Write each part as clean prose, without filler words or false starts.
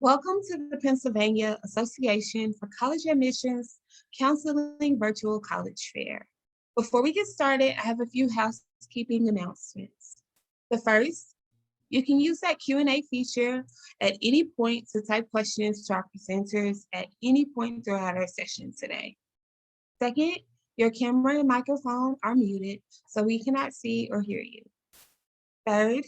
Welcome to the Pennsylvania Association for College Admissions Counseling Virtual College Fair. Before we get started, I have a few housekeeping announcements. The first, you can use that Q&A feature at any point to type questions to our presenters at any point throughout our session today. Second, your camera and microphone are muted, so we cannot see or hear you. Third,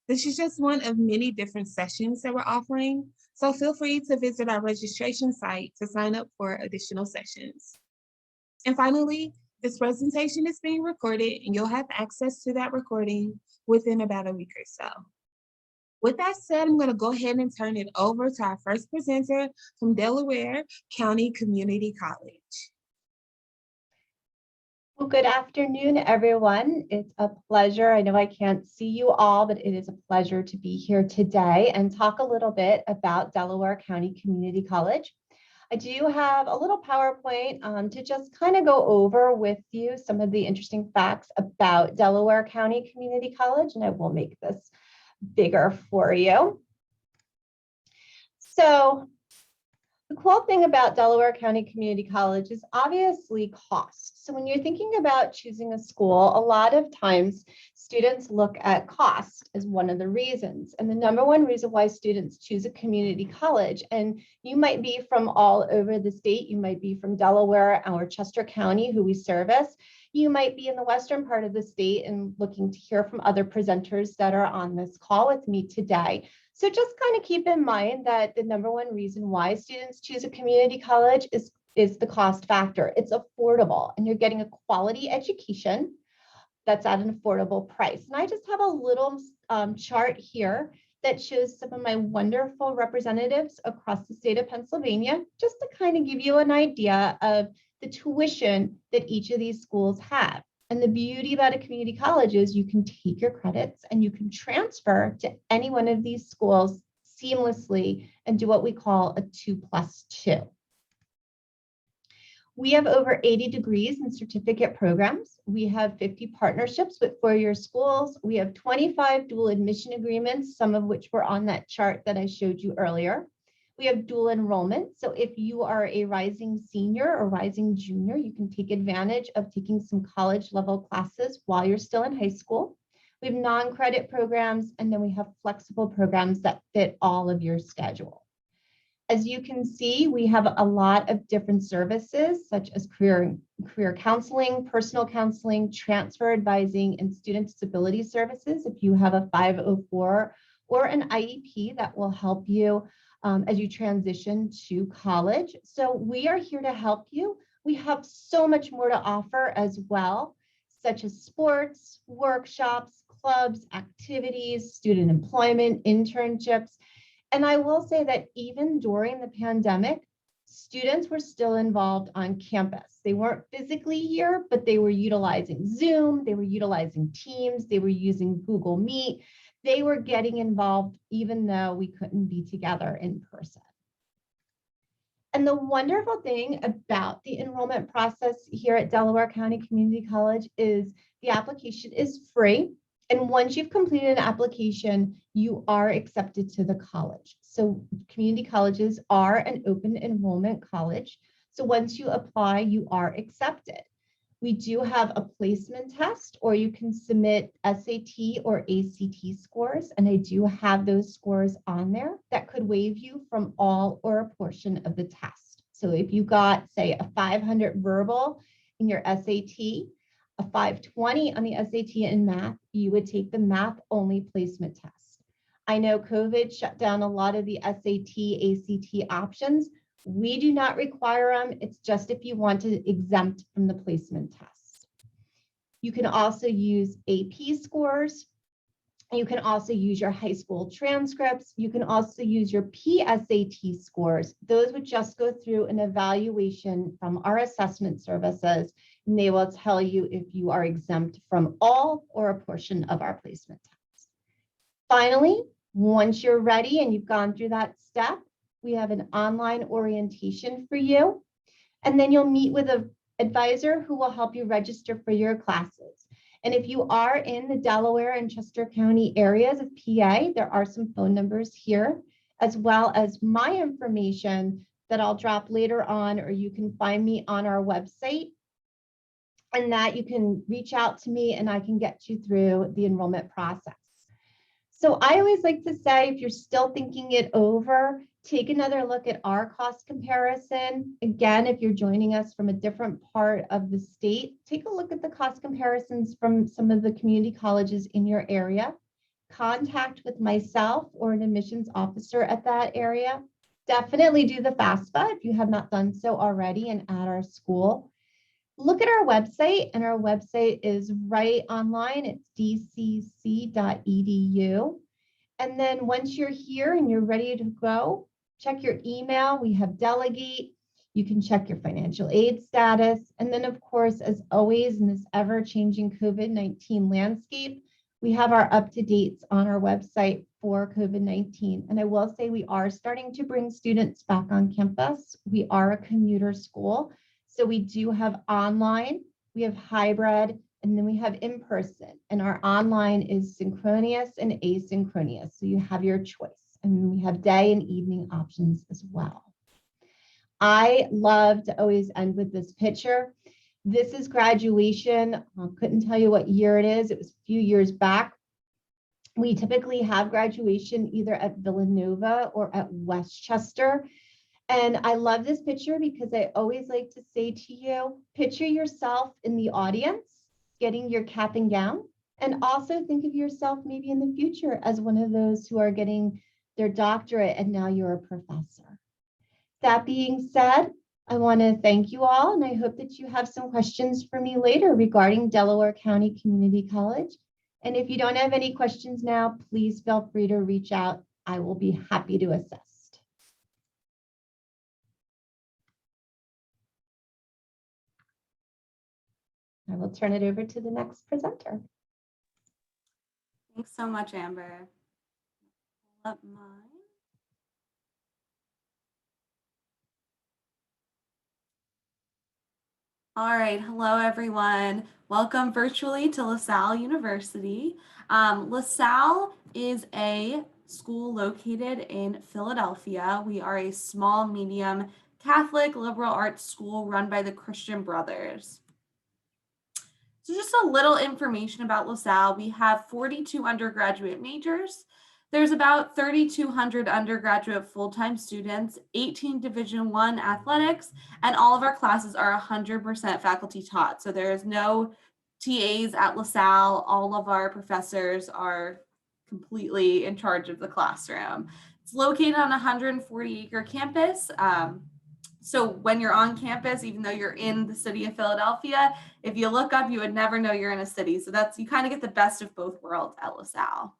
this is just one of many different sessions that we're offering, so feel free to visit our registration site to sign up for additional sessions. And finally, this presentation is being recorded and you'll have access to that recording within about a week or so. With that said, I'm going to go ahead and turn it over to our first presenter from Delaware County Community College. Well, good afternoon, everyone. It's a pleasure. I know I can't see you all, but it is a pleasure to be here today and talk a little bit about Delaware County Community College. I do have a little PowerPoint to just kind of go over with you some of the interesting facts about Delaware County Community College, and I will make this bigger for you. So, the cool thing about Delaware County Community College is obviously cost. So when you're thinking about choosing a school, a lot of times students look at cost as one of the reasons. And the number one reason why students choose a community college, and you might be from all over the state, you might be from Delaware or Chester County, who we service. You might be in the western part of the state and looking to hear from other presenters that are on this call with me today. So just kind of keep in mind that the number one reason why students choose a community college is the cost factor. It's affordable and you're getting a quality education that's at an affordable price. And I just have a little chart here that shows some of my wonderful representatives across the state of Pennsylvania, just to kind of give you an idea of the tuition that each of these schools have. And the beauty about a community college is you can take your credits and you can transfer to any one of these schools seamlessly and do what we call a 2+2. We have over 80 degrees and certificate programs. We have 50 partnerships with four-year schools. We have 25 dual admission agreements, some of which were on that chart that I showed you earlier. We have dual enrollment. So if you are a rising senior or rising junior, you can take advantage of taking some college level classes while you're still in high school. We have non-credit programs, and then we have flexible programs that fit all of your schedule. As you can see, we have a lot of different services such as career counseling, personal counseling, transfer advising, and student disability services. If you have a 504 or an IEP, that will help you as you transition to college. So we are here to help you. We have so much more to offer as well, such as sports, workshops, clubs, activities, student employment, internships. And I will say that even during the pandemic, students were still involved on campus. They weren't physically here, but they were utilizing Zoom, they were utilizing Teams, they were using Google Meet. They were getting involved even though we couldn't be together in person. And the wonderful thing about the enrollment process here at Delaware County Community College is the application is free. And once you've completed an application, you are accepted to the college. So community colleges are an open enrollment college. So once you apply, you are accepted. We do have a placement test, or you can submit SAT or ACT scores, and I do have those scores on there that could waive you from all or a portion of the test. So if you got, say, a 500 verbal in your SAT, a 520 on the SAT in math, you would take the math only placement test. I know COVID shut down a lot of the SAT, ACT options. We do not require them. It's just if you want to exempt from the placement test. You can also use AP scores. You can also use your high school transcripts. You can also use your PSAT scores. Those would just go through an evaluation from our assessment services, and they will tell you if you are exempt from all or a portion of our placement test. Finally, once you're ready and you've gone through that step, we have an online orientation for you, and then you'll meet with an advisor who will help you register for your classes. And if you are in the Delaware and Chester County areas of PA, there are some phone numbers here as well as my information that I'll drop later on, or you can find me on our website, and that you can reach out to me and I can get you through the enrollment process. So I always like to say, if you're still thinking it over, take another look at our cost comparison. Again, if you're joining us from a different part of the state, take a look at the cost comparisons from some of the community colleges in your area. Contact with myself or an admissions officer at that area. Definitely do the FAFSA if you have not done so already and at our school. Look at our website, and our website is right online. It's dcc.edu. And then once you're here and you're ready to go, check your email. We have Delegate. You can check your financial aid status. And then, of course, as always, in this ever-changing COVID-19 landscape, we have our up-to-dates on our website for COVID-19. And I will say we are starting to bring students back on campus. We are a commuter school. So we do have online, we have hybrid, and then we have in-person. And our online is synchronous and asynchronous. So you have your choice. And we have day and evening options as well. I love to always end with this picture. This is graduation. I couldn't tell you what year it is. It was a few years back. We typically have graduation either at Villanova or at Westchester. And I love this picture because I always like to say to you, picture yourself in the audience, getting your cap and gown, and also think of yourself maybe in the future as one of those who are getting their doctorate and now you're a professor. That being said, I want to thank you all, and I hope that you have some questions for me later regarding Delaware County Community College. And if you don't have any questions now, please feel free to reach out. I will be happy to assist. I will turn it over to the next presenter. Thanks so much, Amber. Pull up mine. All right, hello everyone. Welcome virtually to LaSalle University. LaSalle is a school located in Philadelphia. We are a small, medium Catholic liberal arts school run by the Christian Brothers. So just a little information about LaSalle. We have 42 undergraduate majors. There's about 3,200 undergraduate full-time students, 18 Division I athletics, and all of our classes are 100% faculty taught. So there is no TAs at LaSalle. All of our professors are completely in charge of the classroom. It's located on a 140-acre campus. So when you're on campus, even though you're in the city of Philadelphia, if you look up, you would never know you're in a city. So that's, you kind of get the best of both worlds at LaSalle.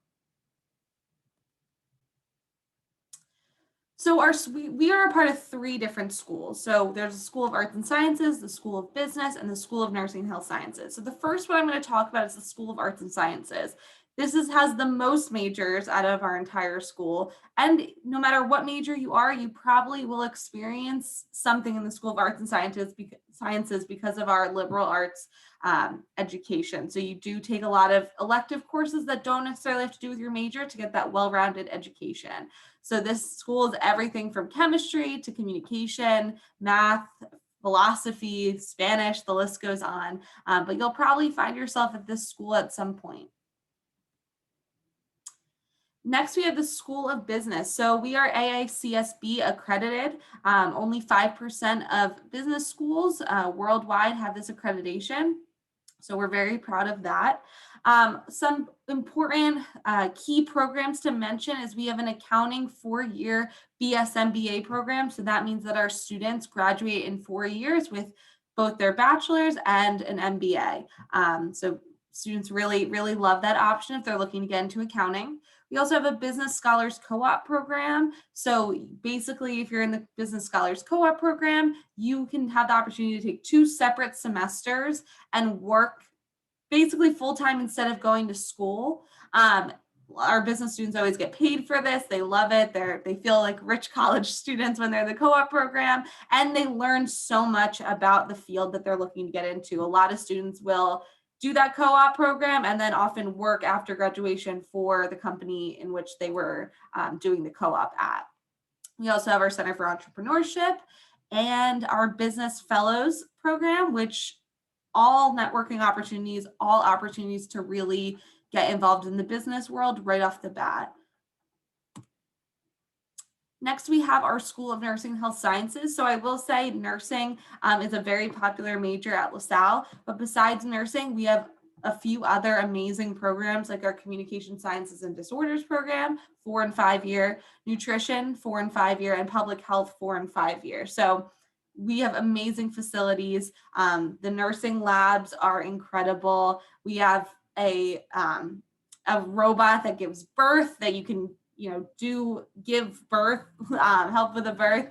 So we are a part of 3 different schools. So there's the School of Arts and Sciences, the School of Business, and the School of Nursing and Health Sciences. So the first one I'm going to talk about is the School of Arts and Sciences. This has the most majors out of our entire school. And no matter what major you are, you probably will experience something in the School of Arts and Sciences because of our liberal arts education. So you do take a lot of elective courses that don't necessarily have to do with your major to get that well-rounded education. So this school is everything from chemistry to communication, math, philosophy, Spanish, the list goes on. But you'll probably find yourself at this school at some point. Next, we have the School of Business. So we are AICSB accredited. Only 5% of business schools worldwide have this accreditation. So we're very proud of that. Some important key programs to mention is we have an accounting 4-year BS-MBA program. So that means that our students graduate in 4 years with both their bachelor's and an MBA. So students really, really love that option if they're looking to get into accounting. We also have a Business Scholars Co-op program. So basically, if you're in the Business Scholars Co-op program, you can have the opportunity to take 2 separate semesters and work basically full-time instead of going to school. Our business students always get paid for this. They love it. They feel like rich college students when they're in the co-op program, and they learn so much about the field that they're looking to get into. A lot of students will do that co-op program and then often work after graduation for the company in which they were doing the co-op at. We also have our Center for Entrepreneurship and our Business Fellows program, which all networking opportunities, all opportunities to really get involved in the business world right off the bat. Next, we have our School of Nursing and Health Sciences. So I will say nursing is a very popular major at LaSalle, but besides nursing, we have a few other amazing programs like our Communication Sciences and Disorders program, 4 and 5 year, nutrition, 4 and 5 year, and public health, 4 and 5 year. So we have amazing facilities. The nursing labs are incredible. We have a robot that gives birth that you can give birth, help with a birth,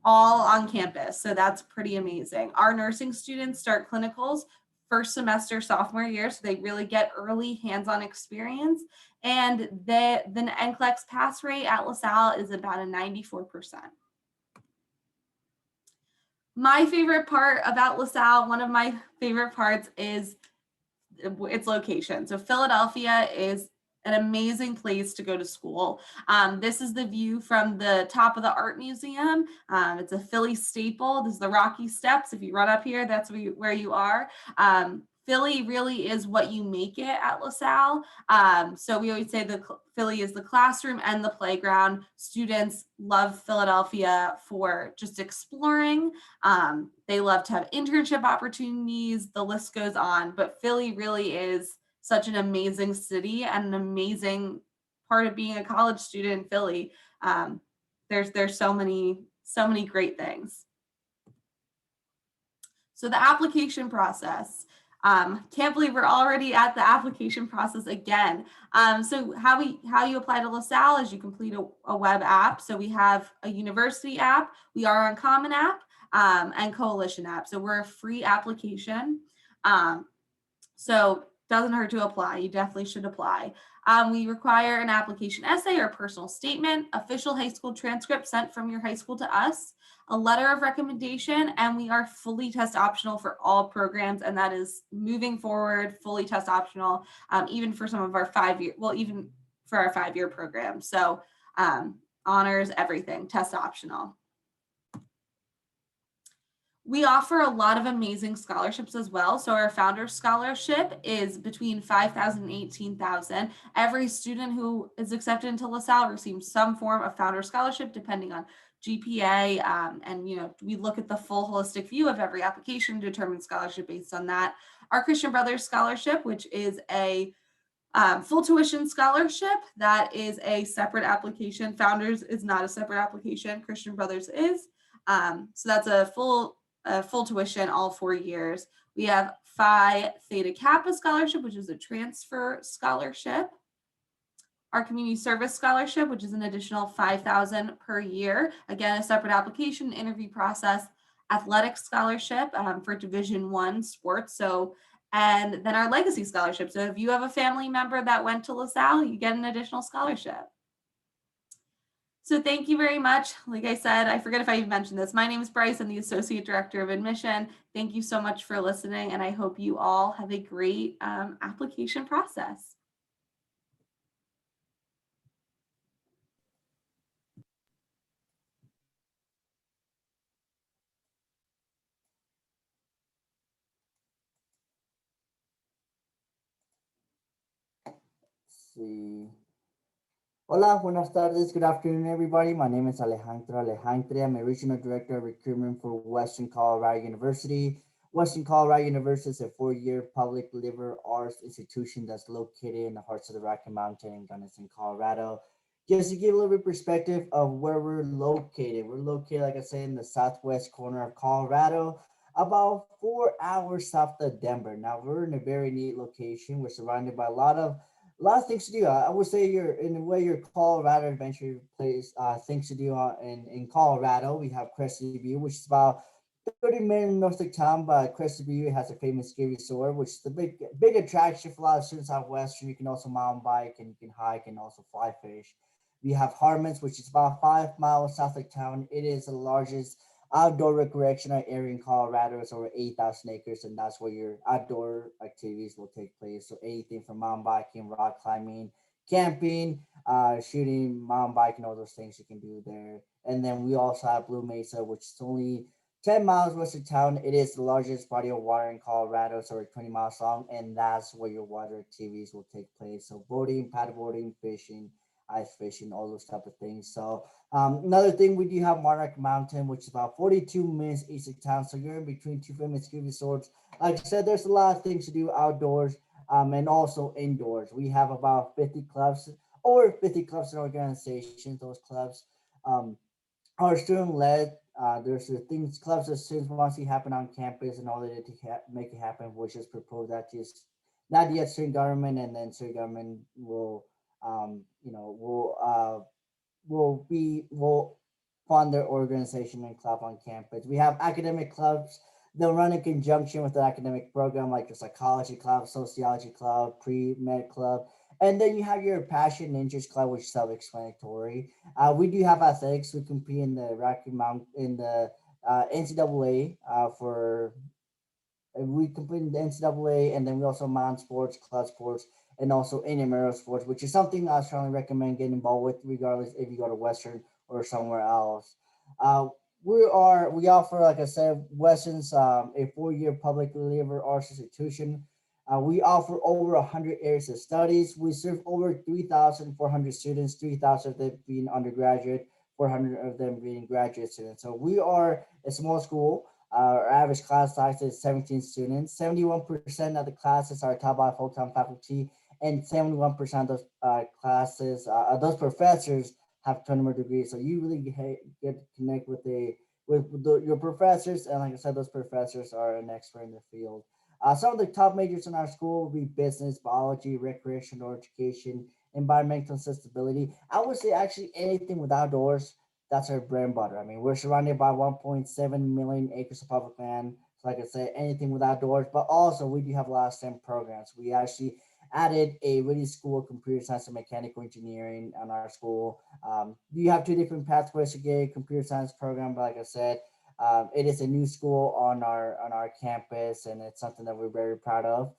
all on campus. So that's pretty amazing. Our nursing students start clinicals first semester sophomore year, so they really get early hands-on experience. And the NCLEX pass rate at LaSalle is about a 94%. My favorite part about LaSalle, one of my favorite parts is its location. So Philadelphia is an amazing place to go to school. This is the view from the top of the Art Museum. It's a Philly staple. This is the Rocky Steps. If you run up here, that's where you are. Philly really is what you make it at LaSalle. So we always say that Philly is the classroom and the playground. Students love Philadelphia for just exploring. They love to have internship opportunities. The list goes on, but Philly really is such an amazing city and an amazing part of being a college student in Philly. There's so many great things. So the application process. Can't believe we're already at the application process again. So how you apply to LaSalle is you complete a web app. So we have a university app, we are on Common App, and Coalition app. So we're a free application. So doesn't hurt to apply. You definitely should apply. We require an application essay or personal statement, official high school transcript sent from your high school to us, a letter of recommendation, and we are fully test optional for all programs, and that is moving forward, fully test optional, even for some of our 5-year, well, even for our 5-year program. So honors, everything, test optional. We offer a lot of amazing scholarships as well. So our Founder Scholarship is between $5,000 and $18,000. Every student who is accepted into LaSalle receives some form of Founder Scholarship, depending on GPA. And we look at the full holistic view of every application, determine scholarship based on that. Our Christian Brothers Scholarship, which is a full tuition scholarship, that is a separate application. Founders is not a separate application. Christian Brothers is. So that's a full tuition all 4 years. We have Phi Theta Kappa Scholarship, which is a transfer scholarship. Our Community Service Scholarship, which is an additional $5,000 per year. Again, a separate application, interview process. Athletic Scholarship for Division I sports. And then our Legacy Scholarship. So if you have a family member that went to LaSalle, you get an additional scholarship. So thank you very much. Like I said, I forget if I even mentioned this. My name is Bryce. I'm the Associate Director of Admission. Thank you so much for listening, and I hope you all have a great application process. Sí. Hola, buenas tardes. Good afternoon, everybody. My name is Alejandro. I'm a Regional Director of Recruitment for Western Colorado University. Western Colorado University is a 4-year public liberal arts institution that's located in the hearts of the Rocky Mountain in Gunnison, Colorado. Just to give a little bit of perspective of where we're located. We're located, like I said, in the southwest corner of Colorado, about 4 hours south of Denver. Now, we're in a very neat location. We're surrounded by a lot of things to do. I would say your Colorado adventure place, things to do in Colorado. We have Crested View, which is about 30 minutes north of town, but Crested View has a famous ski resort, which is the big attraction for a lot of students out west. You can also mountain bike and you can hike and also fly fish. We have Harmon's, which is about 5 miles south of town. It is the largest outdoor recreational area in Colorado is over 8,000 acres, and that's where your outdoor activities will take place. So anything from mountain biking, rock climbing, camping, shooting, mountain biking, all those things you can do there. And then we also have Blue Mesa, which is only 10 miles west of town. It is the largest body of water in Colorado, so we're 20 miles long, and that's where your water activities will take place. So boating, paddleboarding, fishing, ice fishing, all those type of things. So another thing, we do have Monarch Mountain, which is about 42 minutes east of town. So you're in between two famous ski resorts. Like I said, there's a lot of things to do outdoors and also indoors. We have about 50 clubs, over 50 clubs and organizations. Those clubs are student led. There's the things, clubs that students want to see happen on campus and all they did to make it happen, which is proposed that just not yet student government, and then student government will, you know, will fund their organization and club on campus. We have academic clubs that run in conjunction with the academic program, like the psychology club, sociology club, pre-med club, and then you have your passion and interest club, which is self-explanatory. We do have athletics. We compete in the Rocky Mount in the NCAA for we compete in the NCAA, and then we also mountain sports, club sports, and also intramural sports, which is something I strongly recommend getting involved with, regardless if you go to Western or somewhere else. Uh, we offer, like I said, Western's a 4-year public liberal arts institution. We offer over 100 areas of studies. We serve over 3,400 students, 3,000 of them being undergraduate, 400 of them being graduate students. So we are a small school. Our average class size is 17 students. 71% of the classes are taught by full-time faculty, and 71% of those classes, those professors have tenure degrees. So you really get to connect with your professors, and like I said, those professors are an expert in the field. Some of the top majors in our school will be business, biology, recreational education, environmental sustainability. I would say actually anything with outdoors, that's our bread and butter. I mean, we're surrounded by 1.7 million acres of public land. So like I said, anything with outdoors, but also we do have a lot of STEM programs. We actually added a really school of computer science and mechanical engineering on our school. You have two different pathways to get a computer science program, but like I said, it is a new school on our campus, and it's something that we're very proud of.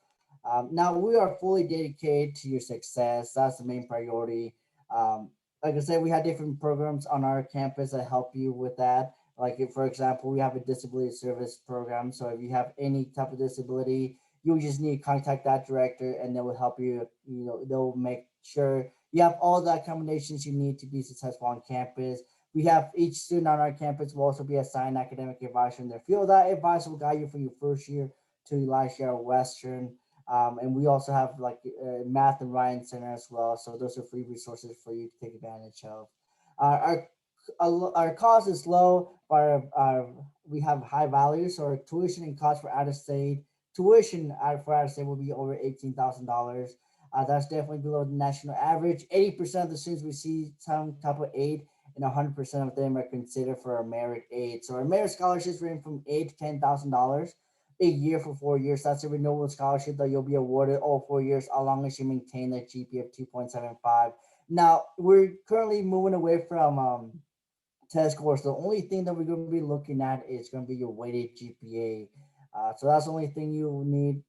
Now we are fully dedicated to your success. That's the main priority. Like I said, we have different programs on our campus that help you with that. Like if, for example, we have a disability service program. So if you have any type of disability, you just need to contact that director, and they will help you. You know, they'll make sure you have all the accommodations you need to be successful on campus. We have each student on our campus will also be assigned academic advisor in their field. That advisor will guide you from your first year to last year at Western. And we also have like math and writing center as well. So those are free resources for you to take advantage of. Our cost is low, but we have high values. So our tuition and cost for out of state for out of state will be over $18,000. That's definitely below the national average. 80% of the students receive some type of aid, and 100% of them are considered for a merit aid. So our merit scholarships range from $8,000 to $10,000 a year for 4 years. That's a renewable scholarship that you'll be awarded all 4 years, as long as you maintain a GPA of 2.75. Now we're currently moving away from test scores. The only thing that we're going to be looking at is going to be your weighted GPA. So that's the only thing you will need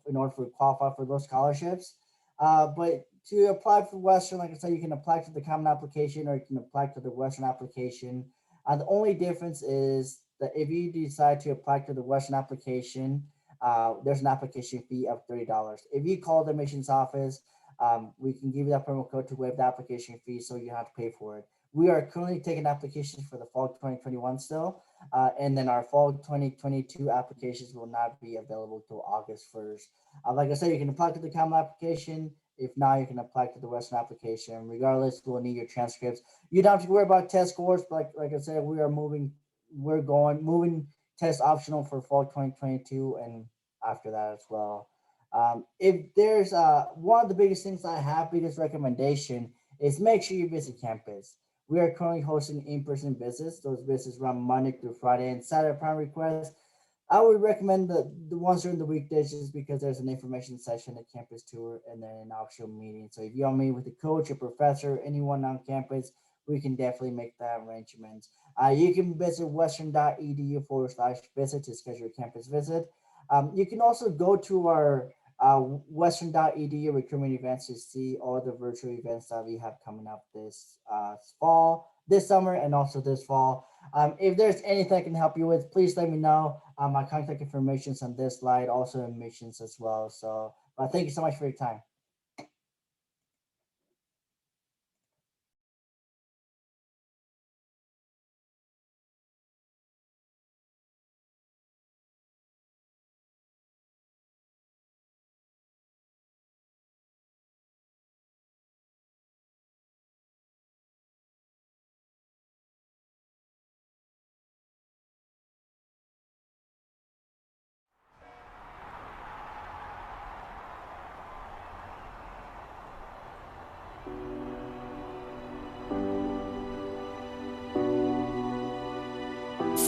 in order to qualify for those scholarships. But to apply for Western, like I said, you can apply to the common application, or you can apply to the Western application. The only difference is that if you decide to apply to the Western application, there's an application fee of $30. If you call the admissions office, we can give you that promo code to waive the application fee, so you don't have to pay for it. We are currently taking applications for the fall 2021 still, and then our fall 2022 applications will not be available till August 1st. Like I said, you can apply to the common application. If not, you can apply to the Western application. Regardless, we'll need your transcripts. You don't have to worry about test scores, but like I said, moving test optional for fall 2022 and after that as well. If there's one of the biggest things I have, biggest recommendation is make sure you visit campus. We are currently hosting in-person visits. Those visits run Monday through Friday and Saturday upon request. I would recommend the ones during the weekdays, just because there's an information session, a campus tour, and then an optional meeting. So if you want to meet with a coach, a professor, anyone on campus, we can definitely make that arrangement. You can visit western.edu/visit to schedule your campus visit. You can also go to our western.edu recruitment events to see all the virtual events that we have coming up this summer, and also this fall. If there's anything I can help you with, please let me know. My contact information is on this slide, also admissions as well. So, thank you so much for your time.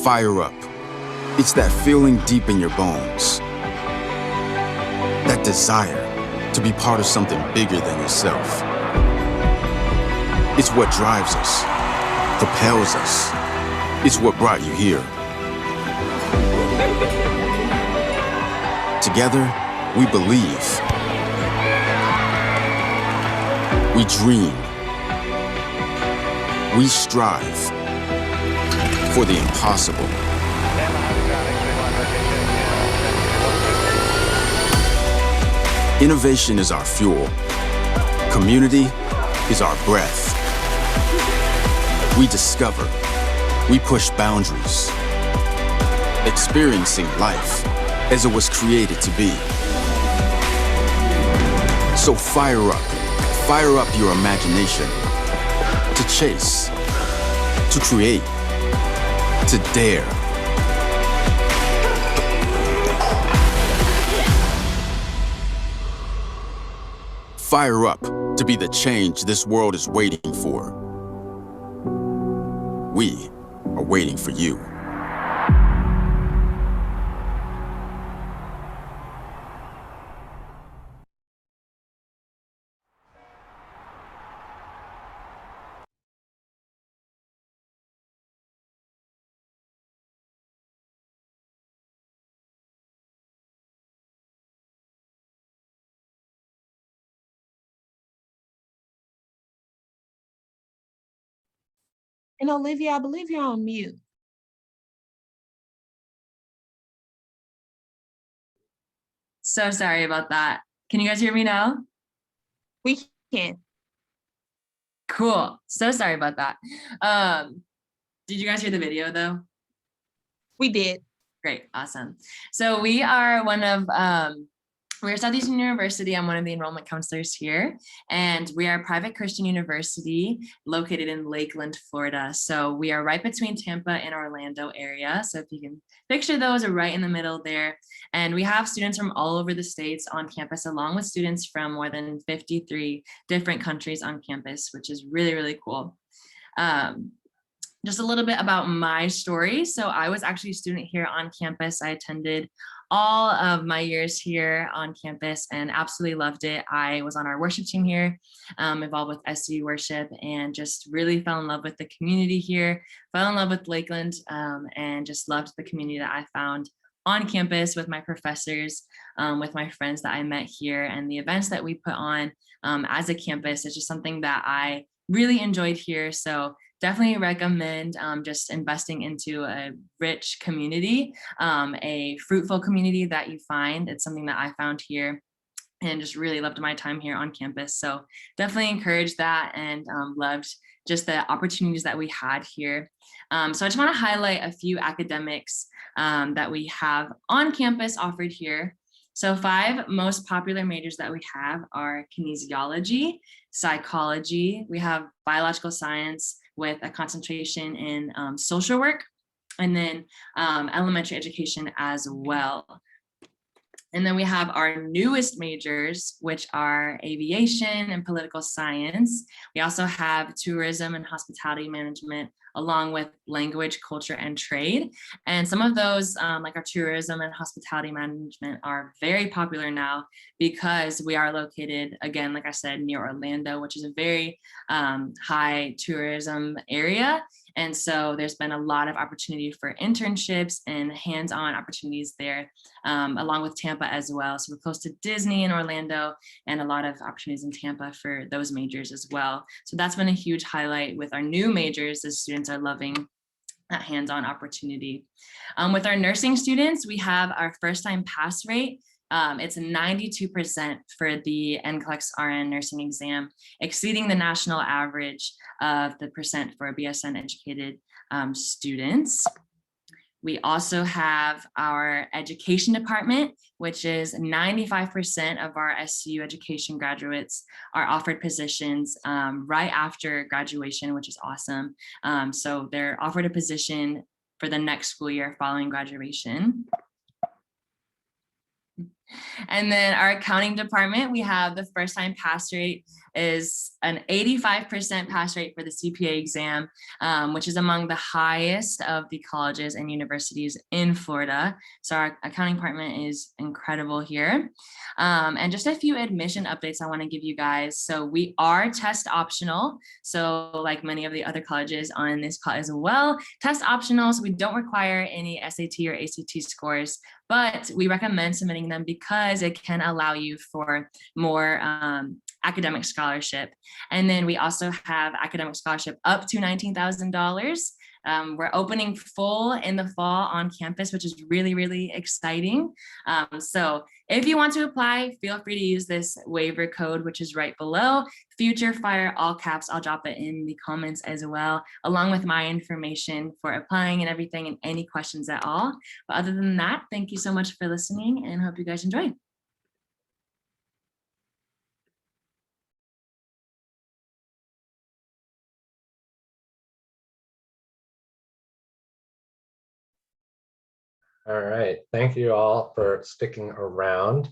Fire up. It's that feeling deep in your bones. That desire to be part of something bigger than yourself. It's what drives us, propels us. It's what brought you here. Together, we believe. We dream. We strive for the impossible. Innovation is our fuel. Community is our breath. We discover. We push boundaries. Experiencing life as it was created to be. So fire up your imagination. To chase. To create. To dare. Fire up to be the change this world is waiting for. We are waiting for you. And Olivia, I believe you're on mute. So sorry about that. Can you guys hear me now? We can. Cool. So sorry about that. Did you guys hear the video though? We did. Great. Awesome. So we're Southeastern University. I'm one of the enrollment counselors here, and we are a private Christian university located in Lakeland, Florida. So we are right between Tampa and Orlando area. So if you can picture those, are right in the middle there. And we have students from all over the states on campus, along with students from more than 53 different countries on campus, which is really, really cool. Just a little bit about my story. So I was actually a student here on campus. I attended all of my years here on campus and absolutely loved it. I was on our worship team here, involved with SU worship, and just really fell in love with the community here, fell in love with Lakeland, and just loved the community that I found on campus with my professors, with my friends that I met here, and the events that we put on as a campus. It's just something that I really enjoyed here. So definitely recommend just investing into a rich community, a fruitful community that you find. It's something that I found here and just really loved my time here on campus. So definitely encouraged that, and loved just the opportunities that we had here. So I just want to highlight a few academics that we have on campus offered here. So 5 most popular majors that we have are kinesiology, psychology, we have biological science with a concentration in social work, and then elementary education as well. And then we have our newest majors, which are aviation and political science. We also have tourism and hospitality management, along with language, culture, and trade. And some of those, like our tourism and hospitality management, are very popular now because we are located, again, like I said, near Orlando, which is a very high tourism area. And so there's been a lot of opportunity for internships and hands-on opportunities there, along with Tampa as well. So we're close to Disney in Orlando, and a lot of opportunities in Tampa for those majors as well. So that's been a huge highlight with our new majors, as students are loving that hands-on opportunity. With our nursing students, we have our first-time pass rate. It's 92% for the NCLEX RN nursing exam, exceeding the national average of the percent for BSN educated students. We also have our education department, which is 95% of our SCU education graduates are offered positions right after graduation, which is awesome. So they're offered a position for the next school year following graduation. And then our accounting department, we have the first time pass rate is an 85% pass rate for the CPA exam, which is among the highest of the colleges and universities in Florida. So our accounting department is incredible here. And just a few admission updates I want to give you guys. So we are test optional. So like many of the other colleges on this call as well, test optional. So we don't require any SAT or ACT scores, but we recommend submitting them because it can allow you for more academic scholarship. And then we also have academic scholarship up to $19,000. We're opening full in the fall on campus, which is really, really exciting. So if you want to apply, feel free to use this waiver code, which is right below. Future Fire, all caps. I'll drop it in the comments as well, along with my information for applying and everything, and any questions at all. But other than that, thank you so much for listening, and hope you guys enjoy. All right, thank you all for sticking around.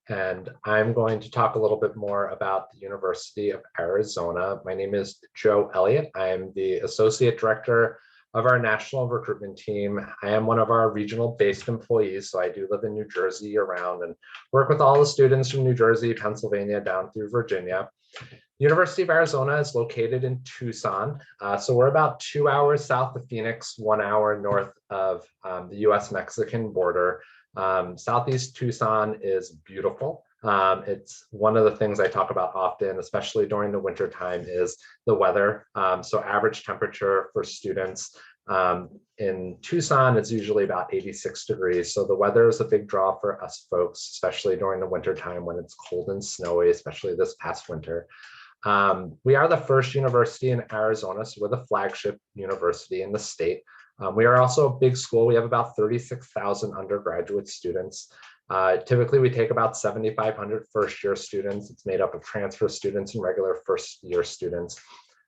And I'm going to talk a little bit more about the University of Arizona. My name is Joe Elliott. I am the Associate Director of our National Recruitment Team. I am one of our regional based employees, so I do live in New Jersey year-round and work with all the students from New Jersey, Pennsylvania, down through Virginia. University of Arizona is located in Tucson. So we're about 2 hours south of Phoenix, 1 hour north of the US-Mexican border. Southeast Tucson is beautiful. It's one of the things I talk about often, especially during the winter time, is the weather. So average temperature for students in Tucson is usually about 86 degrees. So the weather is a big draw for us folks, especially during the winter time when it's cold and snowy, especially this past winter. We are the first university in Arizona, so we're the flagship university in the state. We are also a big school. We have about 36,000 undergraduate students. Typically, we take about 7,500 first-year students. It's made up of transfer students and regular first-year students.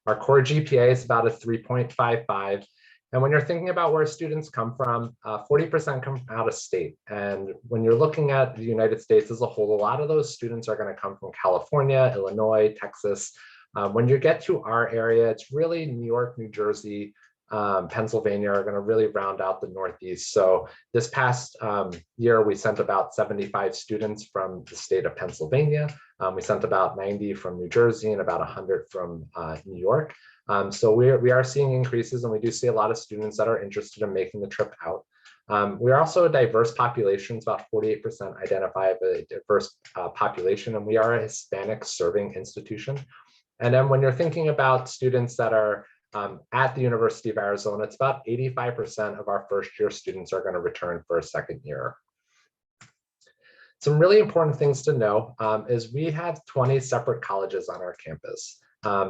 Our core GPA is about a 3.55. And when you're thinking about where students come from, 40% come from out of state. And when you're looking at the United States as a whole, a lot of those students are going to come from California, Illinois, Texas. When you get to our area, it's really New York, New Jersey, Pennsylvania are going to really round out the Northeast. So this past year, we sent about 75 students from the state of Pennsylvania. We sent about 90 from New Jersey and about 100 from New York. So we are seeing increases, and we do see a lot of students that are interested in making the trip out. We are also a diverse population. It's about 48% identify as a diverse population, and we are a Hispanic serving institution. And then when you're thinking about students that are at the University of Arizona, it's about 85% of our first year students are going to return for a second year. Some really important things to know is we have 20 separate colleges on our campus.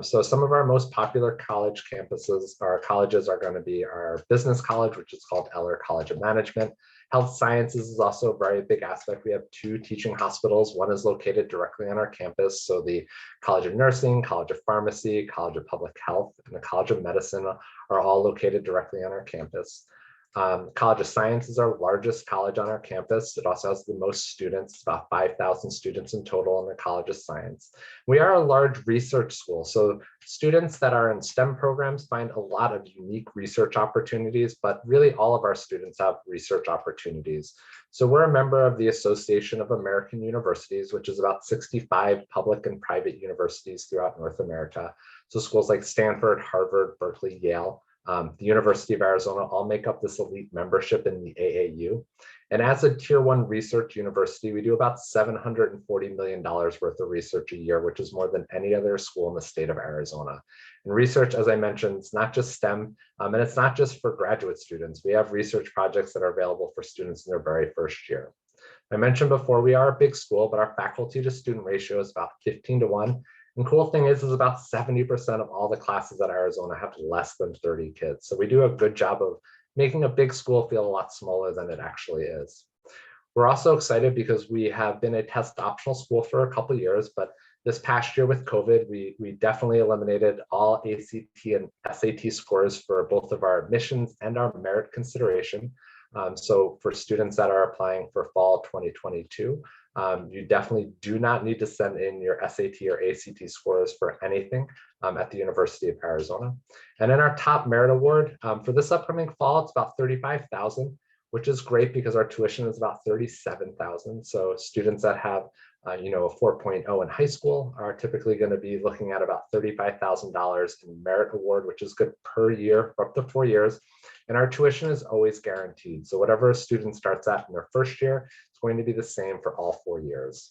So some of our most popular college campuses, our colleges are going to be our business college, which is called Eller College of Management. Health sciences is also a very big aspect. We have 2 teaching hospitals. One is located directly on our campus. So the College of Nursing, College of Pharmacy, College of Public Health, and the College of Medicine are all located directly on our campus. College of Science is our largest college on our campus. It also has the most students, about 5,000 students in total in the College of Science. We are a large research school, so students that are in STEM programs find a lot of unique research opportunities, but really all of our students have research opportunities. So we're a member of the Association of American Universities, which is about 65 public and private universities throughout North America. So schools like Stanford, Harvard, Berkeley, Yale, the University of Arizona all make up this elite membership in the AAU. And as a tier 1 research university, we do about $740 million worth of research a year, which is more than any other school in the state of Arizona. And research, as I mentioned, it's not just STEM, and it's not just for graduate students. We have research projects that are available for students in their very first year. I mentioned before, we are a big school, but our faculty to student ratio is about 15-1. And cool thing is about 70% of all the classes at Arizona have less than 30 kids. So we do a good job of making a big school feel a lot smaller than it actually is. We're also excited because we have been a test optional school for a couple of years, but this past year with COVID, we definitely eliminated all ACT and SAT scores for both of our admissions and our merit consideration. So for students that are applying for fall 2022, you definitely do not need to send in your SAT or ACT scores for anything at the University of Arizona. And in our top merit award for this upcoming fall, it's about $35,000, which is great because our tuition is about $37,000. So students that have a 4.0 in high school are typically going to be looking at about $35,000 in merit award, which is good per year for up to 4 years. And our tuition is always guaranteed. So whatever a student starts at in their first year, it's going to be the same for all 4 years.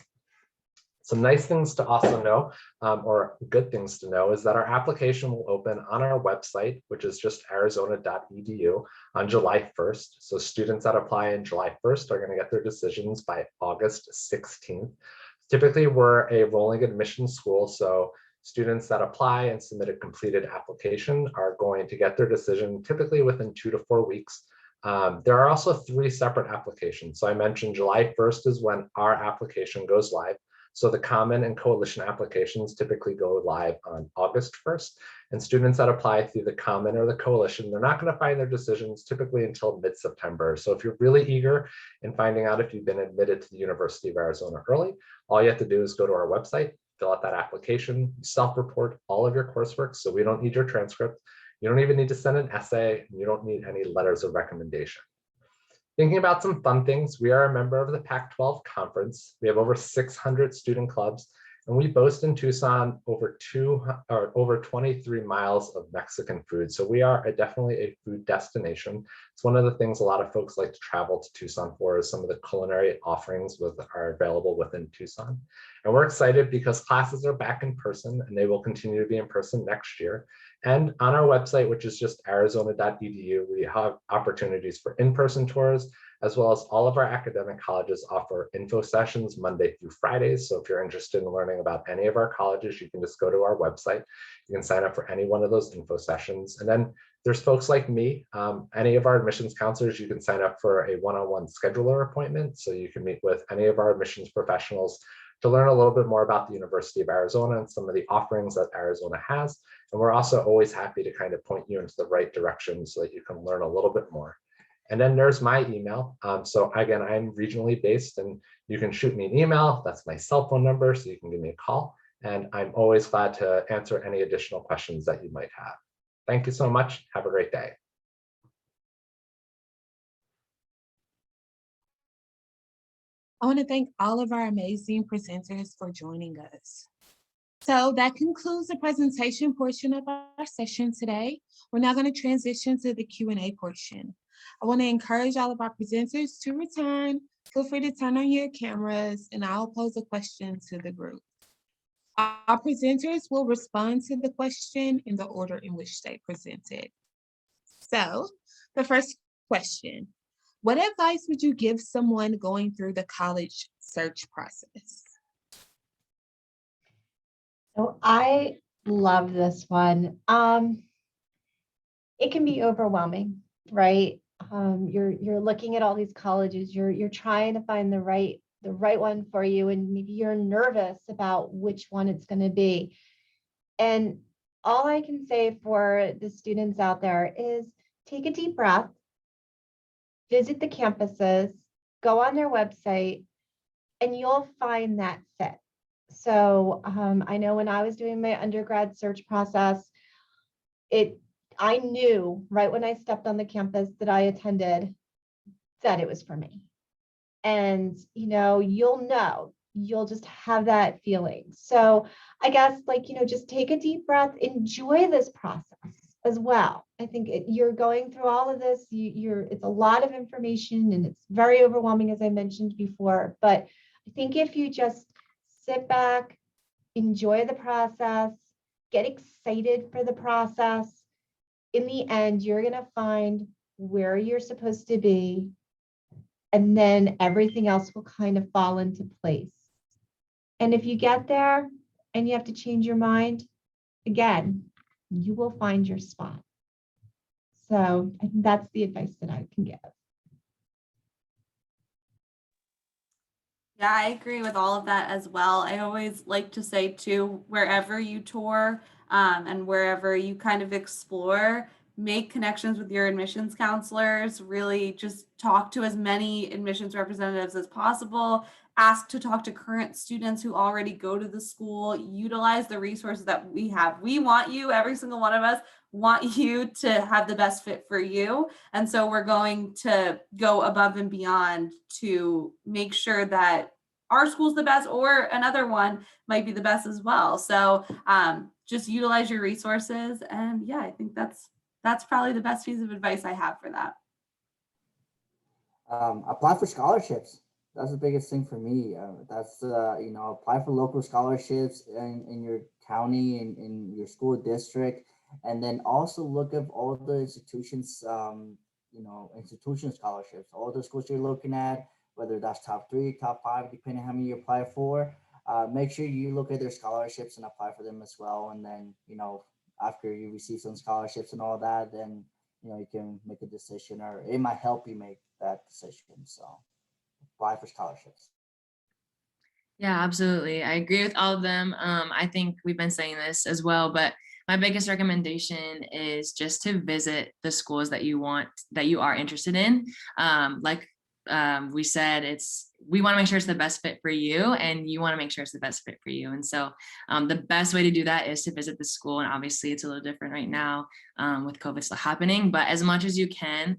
Some nice things to also know, or good things to know, is that our application will open on our website, which is just arizona.edu, on July 1st. So students that apply on July 1st are going to get their decisions by August 16th. Typically, we're a rolling admission school, so students that apply and submit a completed application are going to get their decision typically within 2 to 4 weeks. There are also 3 separate applications. So I mentioned July 1st is when our application goes live. So the common and coalition applications typically go live on August 1st. And students that apply through the common or the coalition, they're not going to find their decisions typically until mid-September. So if you're really eager in finding out if you've been admitted to the University of Arizona early, all you have to do is go to our website, fill out that application, self-report all of your coursework. So we don't need your transcript. You don't even need to send an essay. You don't need any letters of recommendation. Thinking about some fun things, we are a member of the Pac-12 conference. We have over 600 student clubs, and we boast in Tucson over 23 miles of Mexican food. So we are definitely a food destination. It's one of the things a lot of folks like to travel to Tucson for, is some of the culinary offerings are available within Tucson. And we're excited because classes are back in person, and they will continue to be in person next year. And on our website, which is just arizona.edu, we have opportunities for in-person tours, as well as all of our academic colleges offer info sessions Monday through Fridays. So if you're interested in learning about any of our colleges, you can just go to our website. You can sign up for any one of those info sessions. And then there's folks like me, any of our admissions counselors, you can sign up for a one-on-one scheduler appointment. So you can meet with any of our admissions professionals to learn a little bit more about the University of Arizona and some of the offerings that Arizona has. And we're also always happy to kind of point you into the right direction so that you can learn a little bit more. And then there's my email. So again, I'm regionally based, and you can shoot me an email. That's my cell phone number, so you can give me a call. And I'm always glad to answer any additional questions that you might have. Thank you so much. Have a great day. I want to thank all of our amazing presenters for joining us. So that concludes the presentation portion of our session today. We're now going to transition to the Q&A portion. I want to encourage all of our presenters to return. Feel free to turn on your cameras, and I'll pose a question to the group. Our presenters will respond to the question in the order in which they presented. So the first question: what advice would you give someone going through the college search process? So I love this one. It can be overwhelming, right? You're looking at all these colleges, you're trying to find the right one for you, and maybe you're nervous about which one it's going to be. And all I can say for the students out there is take a deep breath, visit the campuses, go on their website, and you'll find that fit. So I know when I was doing my undergrad search process, I knew right when I stepped on the campus that I attended that it was for me. And you'll just have that feeling. So I guess just take a deep breath, enjoy this process as well. I think you're going through all of this, it's a lot of information and it's very overwhelming, as I mentioned before, but I think if you just sit back, enjoy the process, get excited for the process, in the end, you're going to find where you're supposed to be, and then everything else will kind of fall into place. And if you get there and you have to change your mind, again, you will find your spot. So I think that's the advice that I can give. Yeah, I agree with all of that as well. I always like to say too, wherever you tour and wherever you kind of explore, make connections with your admissions counselors, really just talk to as many admissions representatives as possible, ask to talk to current students who already go to the school, utilize the resources that we have. We want you, every single one of us, want you to have the best fit for you. And so we're going to go above and beyond to make sure that our school's the best, or another one might be the best as well. So just utilize your resources. And yeah, I think that's probably the best piece of advice I have for that. Apply for scholarships. That's the biggest thing for me. That's apply for local scholarships in your county and in your school district, and then also look at all the institutions, institution scholarships, all the schools you're looking at, whether that's top 3, top 5, depending how many you apply for. Make sure you look at their scholarships and apply for them as well. And then, after you receive some scholarships and all that, then, you can make a decision, or it might help you make that decision. So apply for scholarships. Yeah, absolutely. I agree with all of them. I think we've been saying this as well, but my biggest recommendation is just to visit the schools that you are interested in. We said, we want to make sure it's the best fit for you, and you want to make sure it's the best fit for you. And so the best way to do that is to visit the school. And obviously it's a little different right now with COVID still happening, but as much as you can,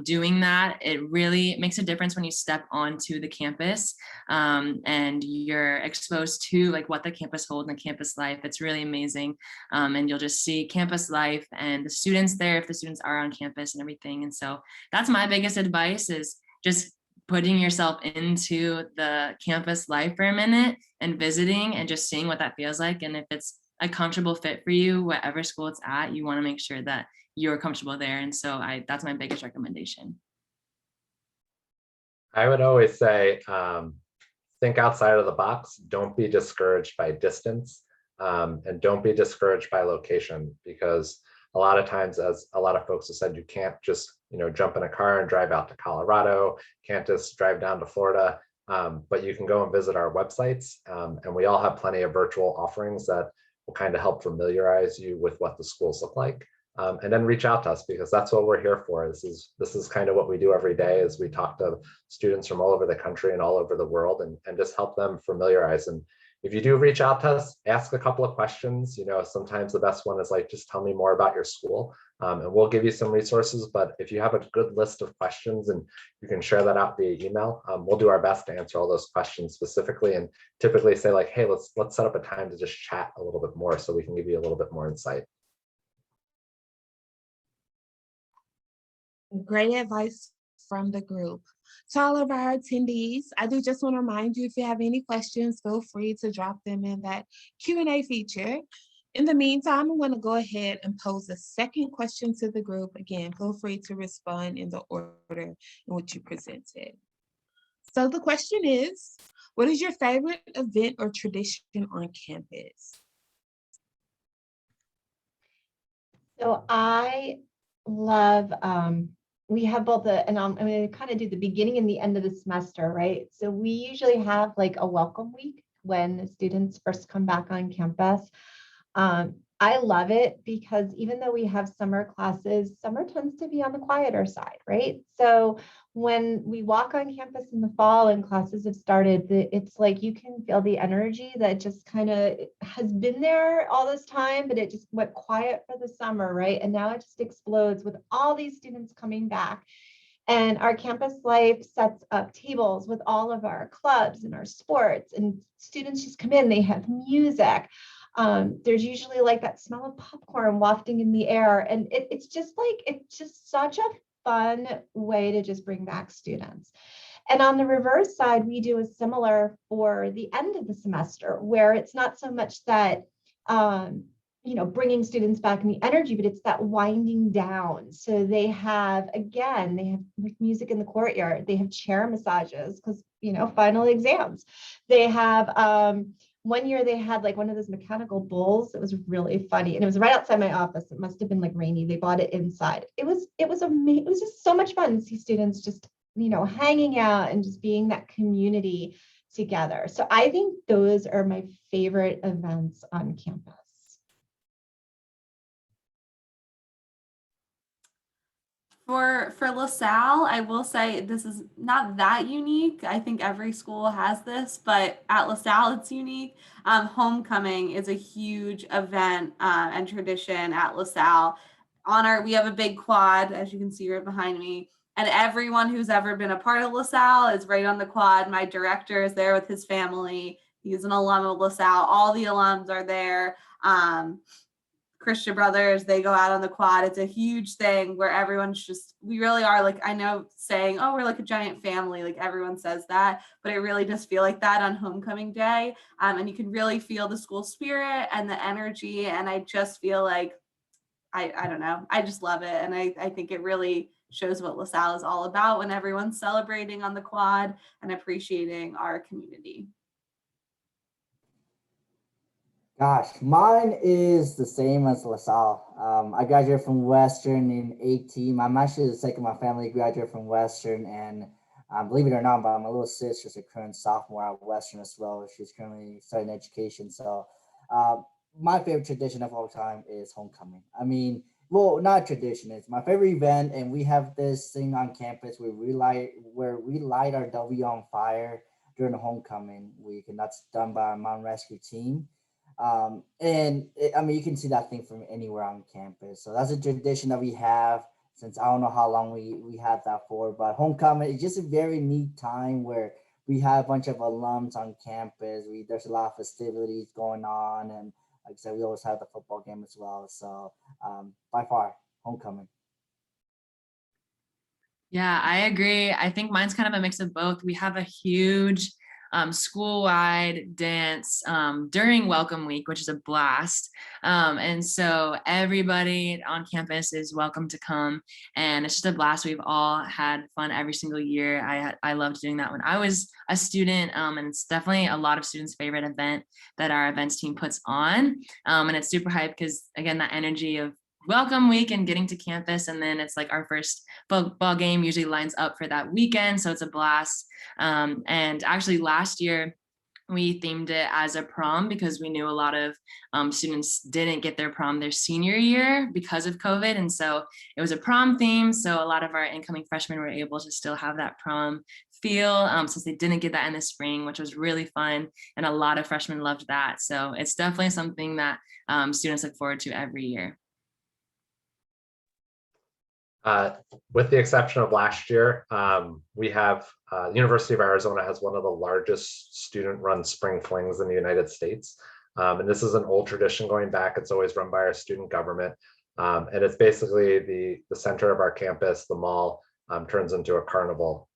doing that, it really makes a difference when you step onto the campus and you're exposed to what the campus holds and the campus life. It's really amazing. And you'll just see campus life and the students there, if the students are on campus and everything. And so that's my biggest advice, is just putting yourself into the campus life for a minute and visiting and just seeing what that feels like. And if it's a comfortable fit for you, whatever school it's at, you want to make sure that you're comfortable there. And so that's my biggest recommendation. I would always say, think outside of the box. Don't be discouraged by distance, and don't be discouraged by location, because a lot of times, as a lot of folks have said, you can't just jump in a car and drive out to Colorado, can't just drive down to Florida, but you can go and visit our websites, and we all have plenty of virtual offerings that will kind of help familiarize you with what the schools look like, and then reach out to us, because that's what we're here for. This is kind of what we do every day, is we talk to students from all over the country and all over the world, and just help them familiarize. And if you do reach out to us, ask a couple of questions. Sometimes the best one is just tell me more about your school, and we'll give you some resources. But if you have a good list of questions and you can share that out via email, we'll do our best to answer all those questions specifically, and typically say hey, let's set up a time to just chat a little bit more so we can give you a little bit more insight. Great advice from the group. To all of our attendees, I do just want to remind you, if you have any questions, feel free to drop them in that Q&A feature. In the meantime, I'm going to go ahead and pose a second question to the group. Again, feel free to respond in the order in which you presented. So the question is, what is your favorite event or tradition on campus? So I love, we have both and I'm going to kind of do the beginning and the end of the semester, right? So we usually have a welcome week when the students first come back on campus. I love it because even though we have summer classes, summer tends to be on the quieter side, right? So when we walk on campus in the fall and classes have started, it's like you can feel the energy that just kind of has been there all this time, but it just went quiet for the summer, right? And now it just explodes with all these students coming back. And our campus life sets up tables with all of our clubs and our sports, and students just come in, they have music. There's usually like that smell of popcorn wafting in the air. And it's just such a fun way to just bring back students. And on the reverse side, we do a similar for the end of the semester, where it's not so much that, bringing students back in the energy, but it's that winding down. So they have like music in the courtyard. They have chair massages because, final exams. They have, one year they had like one of those mechanical bulls. It was really funny. And it was right outside my office. It must've been like rainy. They bought it inside. It was amazing. It was just so much fun to see students just, hanging out and just being that community together. So I think those are my favorite events on campus. For LaSalle, I will say this is not that unique. I think every school has this, but at LaSalle, it's unique. Homecoming is a huge event and tradition at LaSalle. We have a big quad, as you can see right behind me, and everyone who's ever been a part of LaSalle is right on the quad. My director is there with his family. He's an alum of LaSalle. All the alums are there. Christian Brothers, they go out on the quad. It's a huge thing where everyone's we really are like, I know saying, oh, we're like a giant family, like everyone says that, but it really does feel like that on homecoming day. And you can really feel the school spirit and the energy. And I just feel like, I don't know, I just love it. And I think it really shows what LaSalle is all about when everyone's celebrating on the quad and appreciating our community. Gosh, mine is the same as LaSalle. I graduated from Western in 18. I'm actually the second of my family graduated from Western, and believe it or not, but my little sister's a current sophomore at Western as well. She's currently studying education. So my favorite tradition of all time is homecoming. I mean, well, not tradition, it's my favorite event, and we have this thing on campus where we light our W on fire during the homecoming week, and that's done by our mountain rescue team. You can see that thing from anywhere on campus. So that's a tradition that we have since I don't know how long we had that for, but homecoming is just a very neat time where we have a bunch of alums on campus. There's a lot of festivities going on. And like I said, we always have the football game as well. So by far, homecoming. Yeah, I agree. I think mine's kind of a mix of both. We have a huge school-wide dance during Welcome Week, which is a blast. And so everybody on campus is welcome to come, and it's just a blast. We've all had fun every single year. I loved doing that when I was a student, and it's definitely a lot of students' favorite event that our events team puts on. And it's super hype because, again, that energy of Welcome Week and getting to campus, and then it's like our first football game usually lines up for that weekend, so it's a blast. And actually last year we themed it as a prom because we knew a lot of students didn't get their prom their senior year because of COVID, and so it was a prom theme, so a lot of our incoming freshmen were able to still have that prom feel since they didn't get that in the spring, which was really fun, and a lot of freshmen loved that. So it's definitely something that students look forward to every year. With the exception of last year, we have University of Arizona has one of the largest student-run spring flings in the United States. And this is an old tradition going back. It's always run by our student government. And it's basically the center of our campus, the mall, turns into a carnival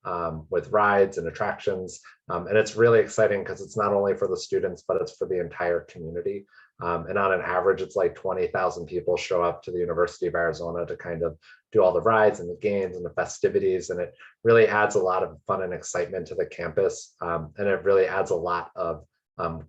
with rides and attractions. And it's really exciting because it's not only for the students, but it's for the entire community. And on an average, it's like 20,000 people show up to the University of Arizona to kind of do all the rides and the games and the festivities. And it really adds a lot of fun and excitement to the campus. And it really adds a lot of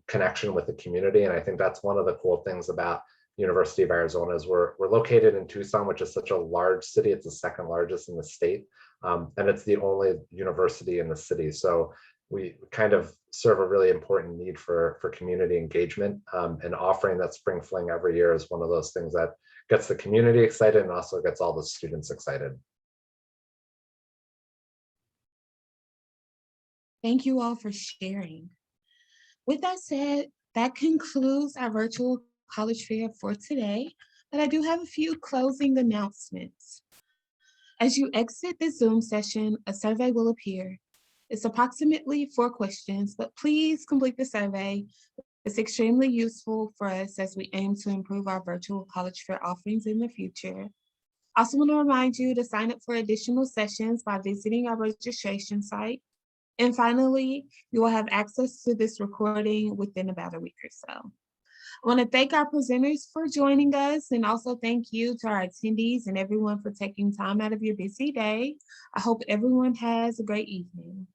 connection with the community. And I think that's one of the cool things about University of Arizona is we're located in Tucson, which is such a large city. It's the second largest in the state. And it's the only university in the city. So we kind of serve a really important need for community engagement, and offering that spring fling every year is one of those things that gets the community excited and also gets all the students excited. Thank you all for sharing. With that said, that concludes our virtual college fair for today, but I do have a few closing announcements. As you exit this Zoom session, a survey will appear. It's approximately 4 questions, but please complete the survey. It's extremely useful for us as we aim to improve our virtual college fair offerings in the future. I also want to remind you to sign up for additional sessions by visiting our registration site. And finally, you will have access to this recording within about a week or so. I want to thank our presenters for joining us, and also thank you to our attendees and everyone for taking time out of your busy day. I hope everyone has a great evening.